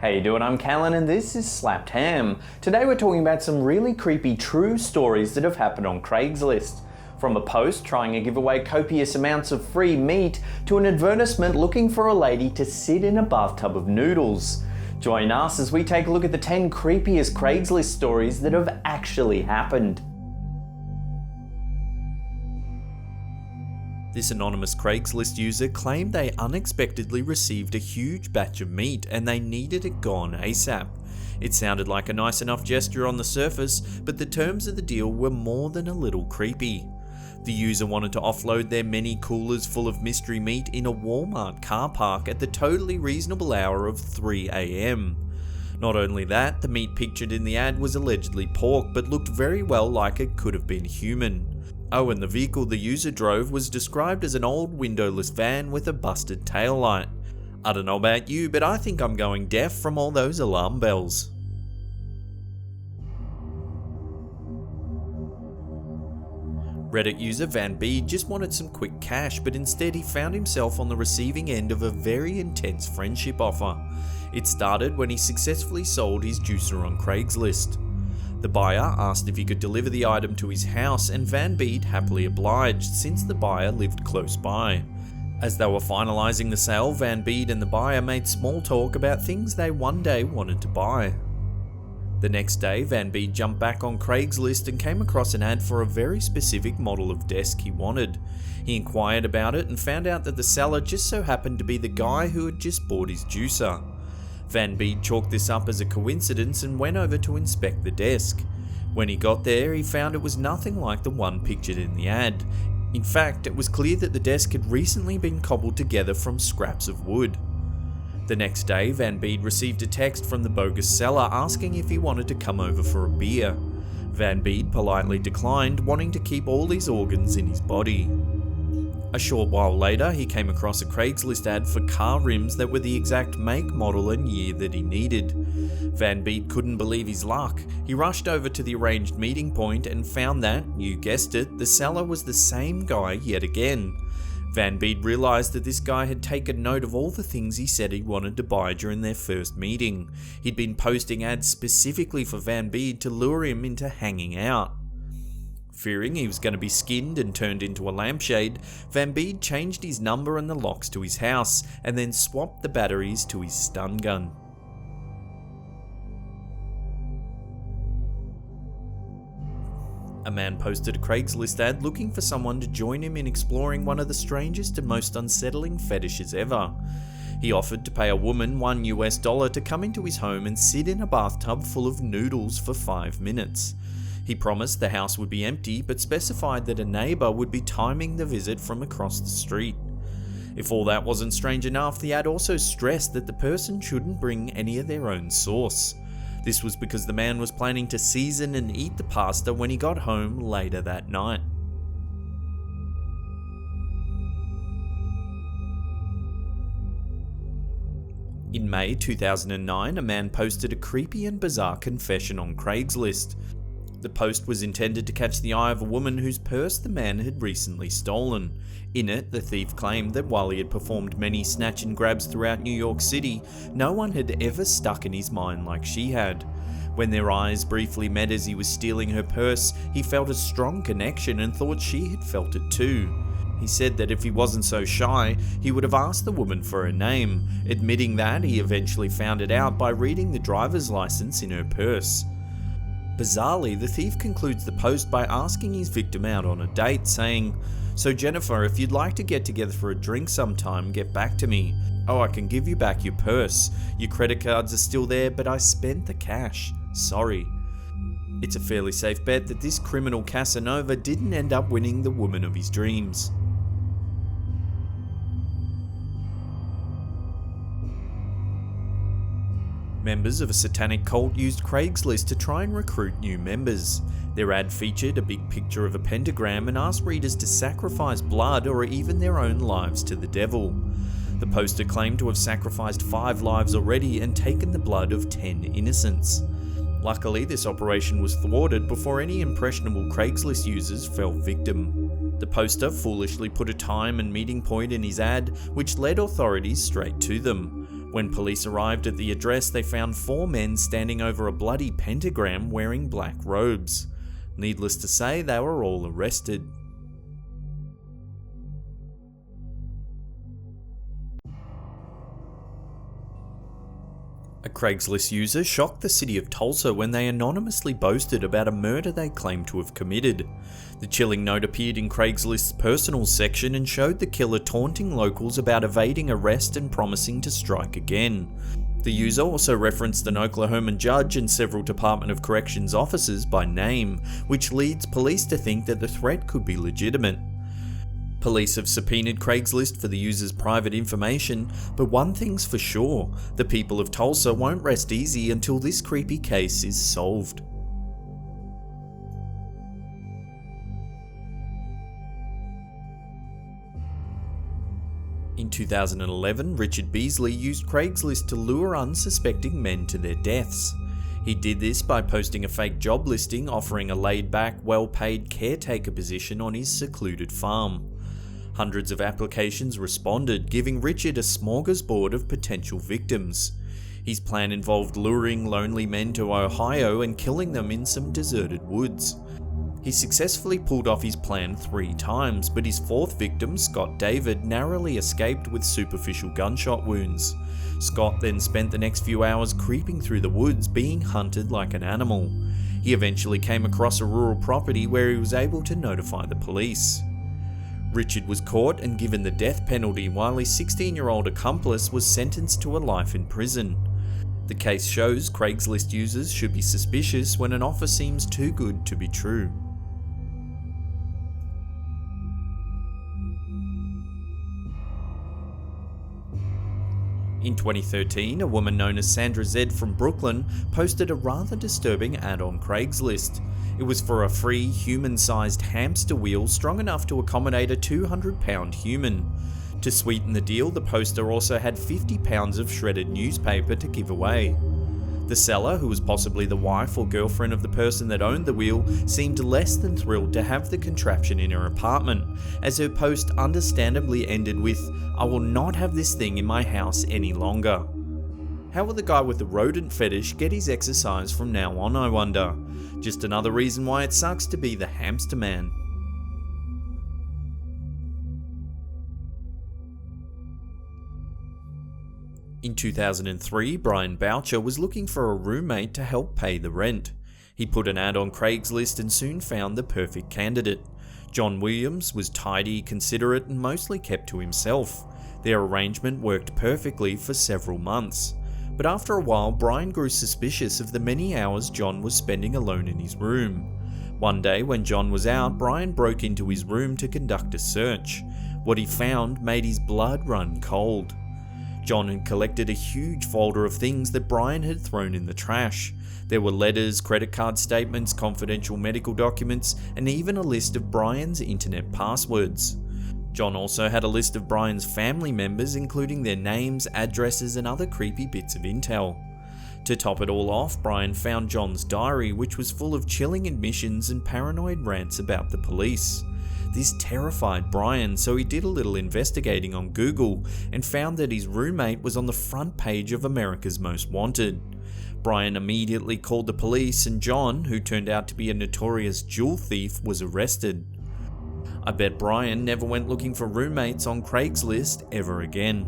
How you doing? I'm Callan and this is Slapped Ham. Today we're talking about some really creepy true stories that have happened on Craigslist. From a post trying to give away copious amounts of free meat to an advertisement looking for a lady to sit in a bathtub of noodles. Join us as we take a look at the 10 creepiest Craigslist stories that have actually happened. This anonymous Craigslist user claimed they unexpectedly received a huge batch of meat and they needed it gone ASAP. It sounded like a nice enough gesture on the surface, but the terms of the deal were more than a little creepy. The user wanted to offload their many coolers full of mystery meat in a Walmart car park at the totally reasonable hour of 3 AM. Not only that, the meat pictured in the ad was allegedly pork but looked very well like it could have been human. Oh, and the vehicle the user drove was described as an old windowless van with a busted taillight. I don't know about you, but I think I'm going deaf from all those alarm bells. Reddit user Van Bede just wanted some quick cash, but instead he found himself on the receiving end of a very intense friendship offer. It started when he successfully sold his juicer on Craigslist. The buyer asked if he could deliver the item to his house and Van Bede happily obliged since the buyer lived close by. As they were finalising the sale, Van Bede and the buyer made small talk about things they one day wanted to buy. The next day, Van Bede jumped back on Craigslist and came across an ad for a very specific model of desk he wanted. He inquired about it and found out that the seller just so happened to be the guy who had just bought his juicer. Van Bede chalked this up as a coincidence and went over to inspect the desk. When he got there, he found it was nothing like the one pictured in the ad. In fact, it was clear that the desk had recently been cobbled together from scraps of wood. The next day, Van Bede received a text from the bogus seller asking if he wanted to come over for a beer. Van Bede politely declined, wanting to keep all his organs in his body. A short while later, he came across a Craigslist ad for car rims that were the exact make, model and year that he needed. Van Bede couldn't believe his luck. He rushed over to the arranged meeting point and found that, you guessed it, the seller was the same guy yet again. Van Bede realised that this guy had taken note of all the things he said he wanted to buy during their first meeting. He'd been posting ads specifically for Van Bede to lure him into hanging out. Fearing he was going to be skinned and turned into a lampshade, Van Bede changed his number and the locks to his house, and then swapped the batteries to his stun gun. A man posted a Craigslist ad looking for someone to join him in exploring one of the strangest and most unsettling fetishes ever. He offered to pay a woman $1 to come into his home and sit in a bathtub full of noodles for 5 minutes. He promised the house would be empty, but specified that a neighbour would be timing the visit from across the street. If all that wasn't strange enough, the ad also stressed that the person shouldn't bring any of their own sauce. This was because the man was planning to season and eat the pasta when he got home later that night. In May 2009, a man posted a creepy and bizarre confession on Craigslist. The post was intended to catch the eye of a woman whose purse the man had recently stolen. In it, the thief claimed that while he had performed many snatch and grabs throughout New York City, no one had ever stuck in his mind like she had. When their eyes briefly met as he was stealing her purse, he felt a strong connection and thought she had felt it too. He said that if he wasn't so shy, he would have asked the woman for her name, admitting that he eventually found it out by reading the driver's license in her purse. Bizarrely, the thief concludes the post by asking his victim out on a date, saying, "So Jennifer, if you'd like to get together for a drink sometime, get back to me. Oh, I can give you back your purse. Your credit cards are still there, but I spent the cash. Sorry." It's a fairly safe bet that this criminal Casanova didn't end up winning the woman of his dreams. Members of a satanic cult used Craigslist to try and recruit new members. Their ad featured a big picture of a pentagram and asked readers to sacrifice blood or even their own lives to the devil. The poster claimed to have sacrificed 5 lives already and taken the blood of 10 innocents. Luckily, this operation was thwarted before any impressionable Craigslist users fell victim. The poster foolishly put a time and meeting point in his ad, which led authorities straight to them. When police arrived at the address, they found 4 men standing over a bloody pentagram wearing black robes. Needless to say, they were all arrested. A Craigslist user shocked the city of Tulsa when they anonymously boasted about a murder they claimed to have committed. The chilling note appeared in Craigslist's personal section and showed the killer taunting locals about evading arrest and promising to strike again. The user also referenced an Oklahoman judge and several Department of Corrections officers by name, which leads police to think that the threat could be legitimate. Police have subpoenaed Craigslist for the user's private information, but one thing's for sure, the people of Tulsa won't rest easy until this creepy case is solved. In 2011, Richard Beasley used Craigslist to lure unsuspecting men to their deaths. He did this by posting a fake job listing offering a laid-back, well-paid caretaker position on his secluded farm. Hundreds of applications responded, giving Richard a smorgasbord of potential victims. His plan involved luring lonely men to Ohio and killing them in some deserted woods. He successfully pulled off his plan 3 times, but his 4th victim, Scott David, narrowly escaped with superficial gunshot wounds. Scott then spent the next few hours creeping through the woods, being hunted like an animal. He eventually came across a rural property where he was able to notify the police. Richard was caught and given the death penalty, while his 16-year-old accomplice was sentenced to a life in prison. The case shows Craigslist users should be suspicious when an offer seems too good to be true. In 2013, a woman known as Sandra Z from Brooklyn posted a rather disturbing ad on Craigslist. It was for a free, human-sized hamster wheel strong enough to accommodate a 200-pound human. To sweeten the deal, the poster also had 50 pounds of shredded newspaper to give away. The seller, who was possibly the wife or girlfriend of the person that owned the wheel, seemed less than thrilled to have the contraption in her apartment, as her post understandably ended with, "I will not have this thing in my house any longer." How will the guy with the rodent fetish get his exercise from now on, I wonder? Just another reason why it sucks to be the hamster man. In 2003, Brian Boucher was looking for a roommate to help pay the rent. He put an ad on Craigslist and soon found the perfect candidate. John Williams was tidy, considerate, and mostly kept to himself. Their arrangement worked perfectly for several months. But after a while, Brian grew suspicious of the many hours John was spending alone in his room. One day, when John was out, Brian broke into his room to conduct a search. What he found made his blood run cold. John had collected a huge folder of things that Brian had thrown in the trash. There were letters, credit card statements, confidential medical documents, and even a list of Brian's internet passwords. John also had a list of Brian's family members, including their names, addresses, and other creepy bits of intel. To top it all off, Brian found John's diary, which was full of chilling admissions and paranoid rants about the police. This terrified Brian, so he did a little investigating on Google and found that his roommate was on the front page of America's Most Wanted. Brian immediately called the police, and John, who turned out to be a notorious jewel thief, was arrested. I bet Brian never went looking for roommates on Craigslist ever again.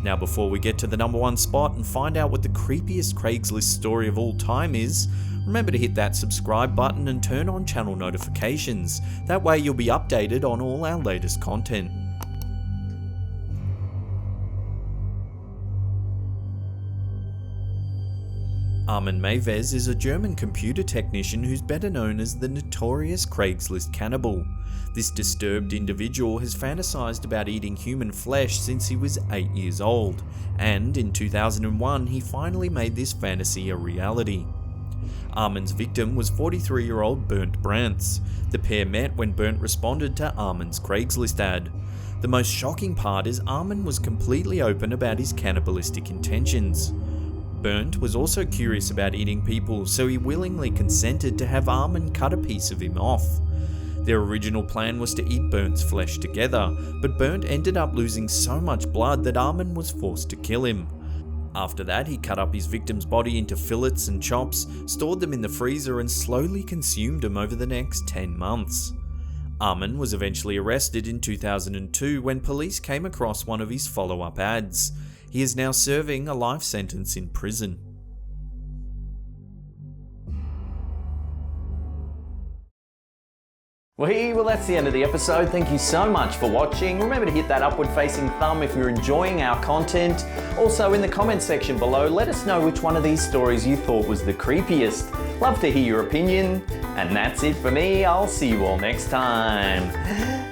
Now, before we get to the #1 spot and find out what the creepiest Craigslist story of all time is, remember to hit that subscribe button and turn on channel notifications. That way you'll be updated on all our latest content. Armin Mavis is a German computer technician who's better known as the notorious Craigslist cannibal. This disturbed individual has fantasized about eating human flesh since he was 8 years old, and in 2001 he finally made this fantasy a reality. Armin's victim was 43-year-old Bernd Brantz. The pair met when Bernd responded to Armin's Craigslist ad. The most shocking part is Armin was completely open about his cannibalistic intentions. Bernd was also curious about eating people, so he willingly consented to have Armin cut a piece of him off. Their original plan was to eat Bernd's flesh together, but Bernd ended up losing so much blood that Armin was forced to kill him. After that, he cut up his victim's body into fillets and chops, stored them in the freezer, and slowly consumed them over the next 10 months. Armin was eventually arrested in 2002 when police came across one of his follow-up ads. He is now serving a life sentence in prison. Well, that's the end of the episode. Thank you so much for watching. Remember to hit that upward facing thumb if you're enjoying our content. Also, in the comments section below, let us know which one of these stories you thought was the creepiest. Love to hear your opinion. And that's it for me. I'll see you all next time.